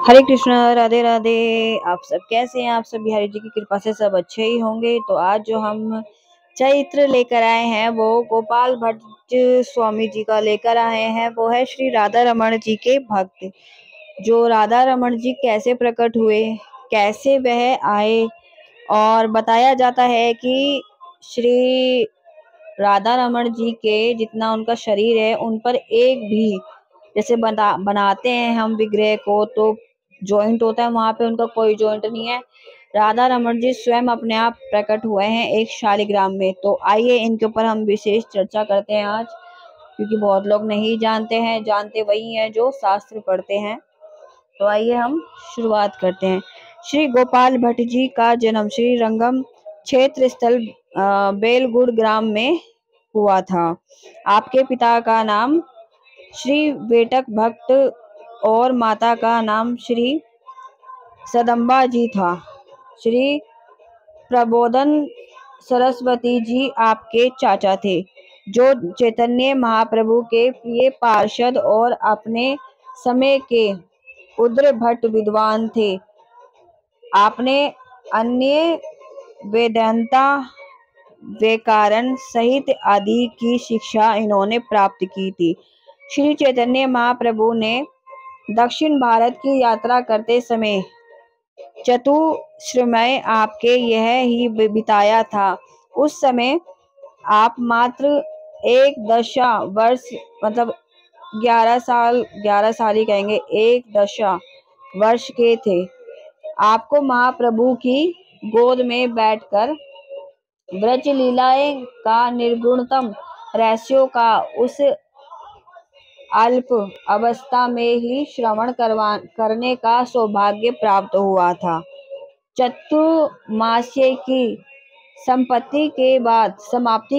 हरे कृष्णा, राधे राधे। आप सब कैसे हैं? आप सब बिहारी जी की कृपा से सब अच्छे ही होंगे। तो आज जो हम चरित्र लेकर आए हैं वो गोपाल भट्ट स्वामी जी का लेकर आए हैं। वो है श्री राधा रमण जी के भक्त। जो राधा रमण जी कैसे प्रकट हुए, कैसे वह आए, और बताया जाता है कि श्री राधा रमण जी के जितना उनका शरीर है उन पर एक भी, जैसे बनाते हैं हम विग्रह को तो जॉइंट होता है, वहां पे उनका कोई जॉइंट नहीं है। राधा रमण जी स्वयं अपने आप प्रकट हुए हैं एक शालिग्राम में। तो आइए इनके ऊपर हम विशेष चर्चा करते हैं आज, क्योंकि बहुत लोग नहीं जानते हैं, जानते वही हैं जो शास्त्र पढ़ते हैं। तो आइए हम शुरुआत करते हैं। श्री गोपाल भट्ट जी का जन्म श्री रंगम क्षेत्र स्थल बेलगुड़ ग्राम में हुआ था। आपके पिता का नाम श्री वेटक भट्ट और माता का नाम श्री सदम्बा जी था। श्री प्रबोधन सरस्वती जी आपके चाचा थे, जो चैतन्य महाप्रभु के प्रिय पार्षद और अपने समय के उग्र भट्ट विद्वान थे। आपने अन्य वेदांता, व्याकरण सहित आदि की शिक्षा इन्होंने प्राप्त की थी। श्री चैतन्य महाप्रभु ने दक्षिण भारत की यात्रा करते समय चतुश्रमय आपके यह ही बिताया था। उस समय आप मात्र एक दशा वर्ष, मतलब 11 साल ही कहेंगे, एक दशा वर्ष के थे। आपको महाप्रभु की गोद में बैठकर ब्रज लीलाएं का निर्गुणतम रहस्यों का उस अल्प अवस्था में ही श्रवण करने का सौभाग्य प्राप्त हुआ था। चतुर्मास्य की समाप्ति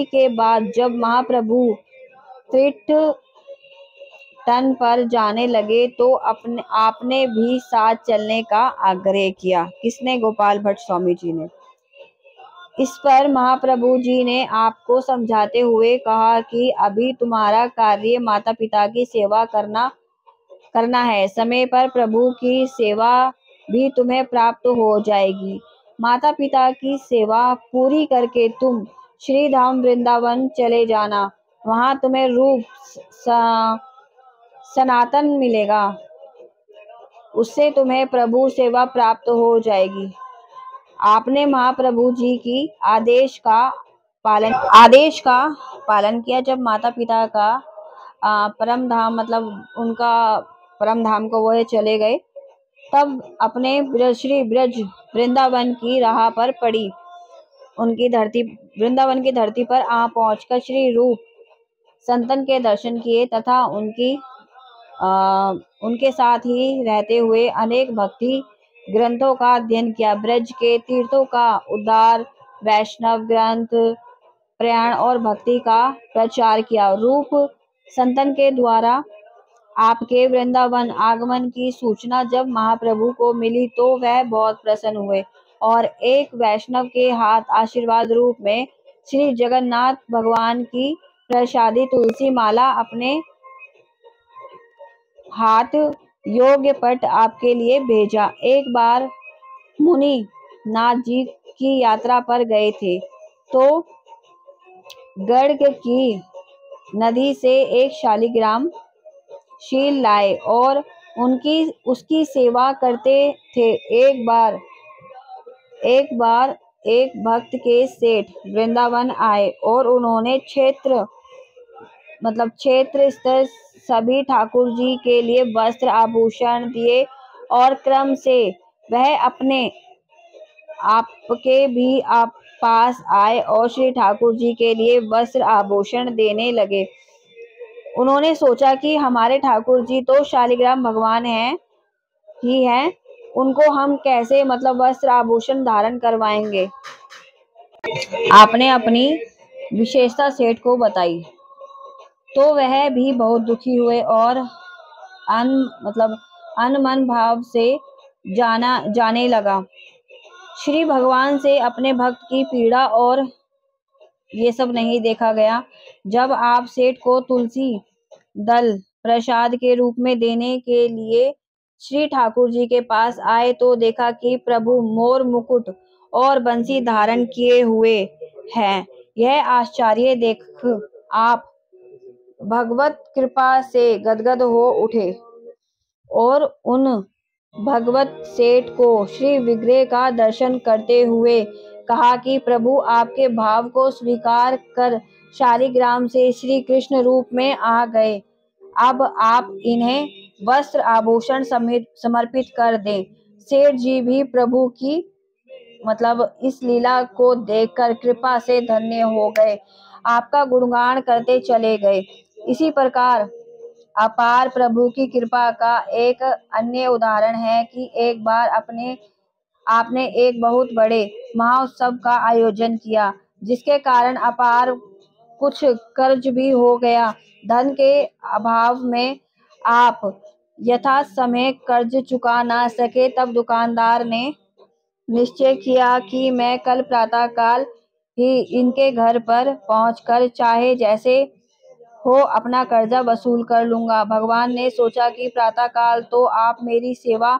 के बाद जब महाप्रभु तीर्थटन पर जाने लगे तो आपने भी साथ चलने का आग्रह किया। किसने? गोपाल भट्ट स्वामी जी ने। इस पर महाप्रभु जी ने आपको समझाते हुए कहा कि अभी तुम्हारा कार्य माता पिता की सेवा करना है, समय पर प्रभु की सेवा भी तुम्हें प्राप्त हो जाएगी। माता पिता की सेवा पूरी करके तुम श्री धाम वृंदावन चले जाना, वहां तुम्हें रूप सनातन मिलेगा, उससे तुम्हें प्रभु सेवा प्राप्त हो जाएगी। आपने महाप्रभु जी की आदेश का पालन किया। जब माता पिता का परम धाम, मतलब उनका परम धाम को वो चले गए, तब अपने श्री ब्रज वृंदावन की राह पर पड़ी वृंदावन की धरती पर पहुंचकर श्री रूप संतन के दर्शन किए तथा उनके साथ ही रहते हुए अनेक भक्ति ग्रंथों का अध्ययन किया। ब्रज के तीर्थों का उद्धार, वैष्णव ग्रंथ, प्रयाण और भक्ति का प्रचार किया। रूप संतन के द्वारा आपके वृंदावन आगमन की सूचना जब महाप्रभु को मिली तो वह बहुत प्रसन्न हुए और एक वैष्णव के हाथ आशीर्वाद रूप में श्री जगन्नाथ भगवान की प्रसादी तुलसी माला अपने हाथ योग्य पट आपके लिए भेजा। एक बार मुनि नाथ जी की यात्रा पर गए थे तो गर्ग की नदी से एक शालिग्राम शील लाए और उसकी सेवा करते थे। एक बार एक भक्त के सेठ वृंदावन आए और उन्होंने क्षेत्र स्तर सभी ठाकुर जी के लिए वस्त्र आभूषण दिए और क्रम से वह अपने आपके भी आप पास आए और श्री ठाकुर जी के लिए वस्त्र आभूषण देने लगे। उन्होंने सोचा कि हमारे ठाकुर जी तो शालिग्राम भगवान हैं, उनको हम कैसे वस्त्र आभूषण धारण करवाएंगे। आपने अपनी विशेषता सेठ को बताई तो वह भी बहुत दुखी हुए और अनमन भाव से जाने लगा। श्री भगवान से अपने भक्त की पीड़ा और ये सब नहीं देखा गया। जब आप सेठ को तुलसी दल प्रसाद के रूप में देने के लिए श्री ठाकुर जी के पास आए तो देखा कि प्रभु मोर मुकुट और बंसी धारण किए हुए हैं। यह आश्चर्य देख आप भगवत कृपा से गदगद हो उठे और उन भगवत सेठ को श्री विग्रह का दर्शन करते हुए कहा कि प्रभु आपके भाव को स्वीकार कर शालिग्राम से श्री कृष्ण रूप में आ गए। अब आप इन्हें वस्त्र आभूषण समेत समर्पित कर दें। सेठ जी भी प्रभु की इस लीला को देखकर कृपा से धन्य हो गए, आपका गुणगान करते चले गए। इसी प्रकार अपार प्रभु की कृपा का एक अन्य उदाहरण है कि एक बार आपने एक बहुत बड़े महोत्सव का आयोजन किया, जिसके कारण अपार कुछ कर्ज भी हो गया। धन के अभाव में आप यथा समय कर्ज चुका ना सके, तब दुकानदार ने निश्चय किया कि मैं कल प्रातःकाल ही इनके घर पर पहुंचकर चाहे जैसे हो अपना कर्जा वसूल कर लूंगा। भगवान ने सोचा कि प्रातःकाल तो आप मेरी सेवा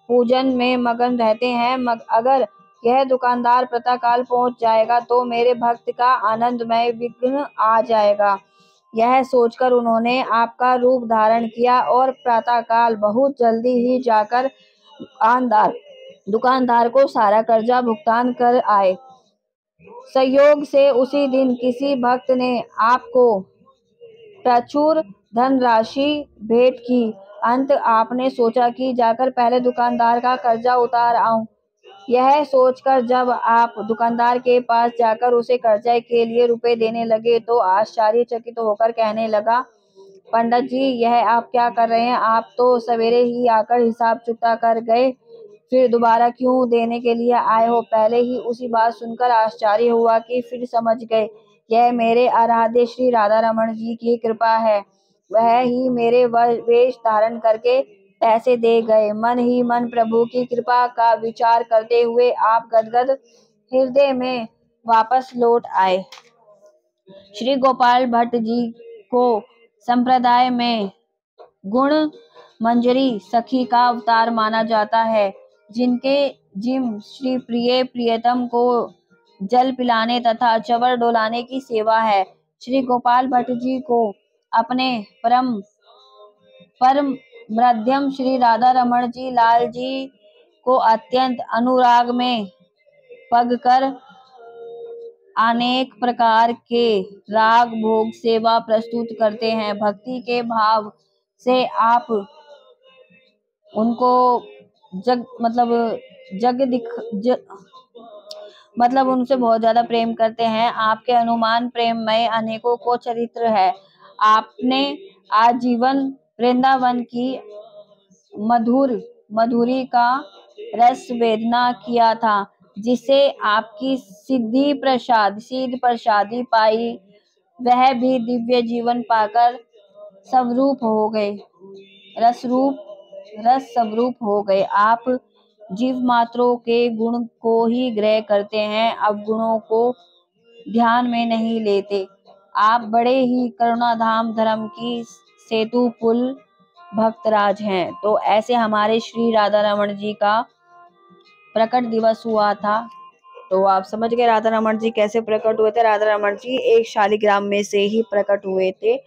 पूजन में मगन रहते हैं, अगर यह दुकानदार प्रातःकाल पहुंच जाएगा तो मेरे भक्त का आनंदमय विघ्न आ जाएगा। यह सोचकर उन्होंने आपका रूप धारण किया और प्रातःकाल बहुत जल्दी ही जाकर दुकानदार को सारा कर्जा भुगतान कर आए। संयोग से उसी दिन किसी भक्त ने आपको प्रचुर धनराशि भेंट की। अंत आपने सोचा कि जाकर पहले दुकानदार का कर्जा उतार आऊं। यह सोचकर जब आप दुकानदार के पास जाकर उसे कर्जे के लिए रुपए देने लगे तो आश्चर्यचकित होकर कहने लगा, पंडित जी, यह आप क्या कर रहे हैं? आप तो सवेरे ही आकर हिसाब चुकता कर गए, फिर दोबारा क्यों देने के लिए आए हो? पहले ही उसी बात सुनकर आश्चर्य हुआ कि फिर समझ गए, यह मेरे आराध्य श्री राधा रमण जी की कृपा है। वह ही मेरे वेश धारण करके पैसे दे गए। मन ही मन प्रभु की कृपा का विचार करते हुए आप गदगद हृदय में वापस लौट आए। श्री गोपाल भट्ट जी को संप्रदाय में गुण मंजरी सखी का अवतार माना जाता है, जिम श्री प्रिय प्रियतम को जल पिलाने तथा चवर डोलाने की सेवा है। श्री गोपाल भट्ट जी को अपने परम मध्यम श्री राधा रमण जी लाल जी को अत्यंत अनुराग में पगकर अनेक प्रकार के राग भोग सेवा प्रस्तुत करते हैं। भक्ति के भाव से आप उनको उनसे बहुत ज्यादा प्रेम करते हैं। आपके अनुमान प्रेममय अनेकों को चरित्र है। आपने आजीवन वृंदावन की मधुरी का रस वेदना किया था, जिसे आपकी सिद्ध प्रसादी पाई। वह भी दिव्य जीवन पाकर स्वरूप हो गए, रस स्वरूप हो गए। आप जीव मात्रों के गुण को ही ग्रह करते हैं, अवगुणों को ध्यान में नहीं लेते। आप बड़े ही करुणाधाम धर्म की सेतु पुल भक्तराज हैं। तो ऐसे हमारे श्री राधा रमण जी का प्रकट दिवस हुआ था। तो आप समझ गए राधा रमण जी कैसे प्रकट हुए थे। राधा रमण जी एक शालिग्राम में से ही प्रकट हुए थे।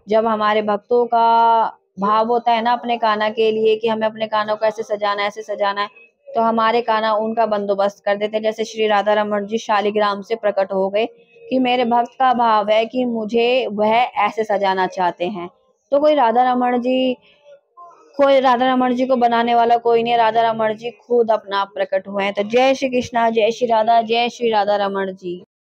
जब हमारे भक्तों का भाव होता है ना अपने काना के लिए कि हमें अपने कानों को ऐसे सजाना है, तो हमारे काना उनका बंदोबस्त कर देते हैं। जैसे श्री राधा रमण जी शालिग्राम से प्रकट हो गए कि मेरे भक्त का भाव है कि मुझे वह ऐसे सजाना चाहते हैं। तो कोई राधा रमण जी को बनाने वाला कोई नहीं, राधा रमण जी खुद अपना आप प्रकट हुए हैं। तो जय श्री कृष्णा, जय श्री राधा, जय श्री राधा रमण जी।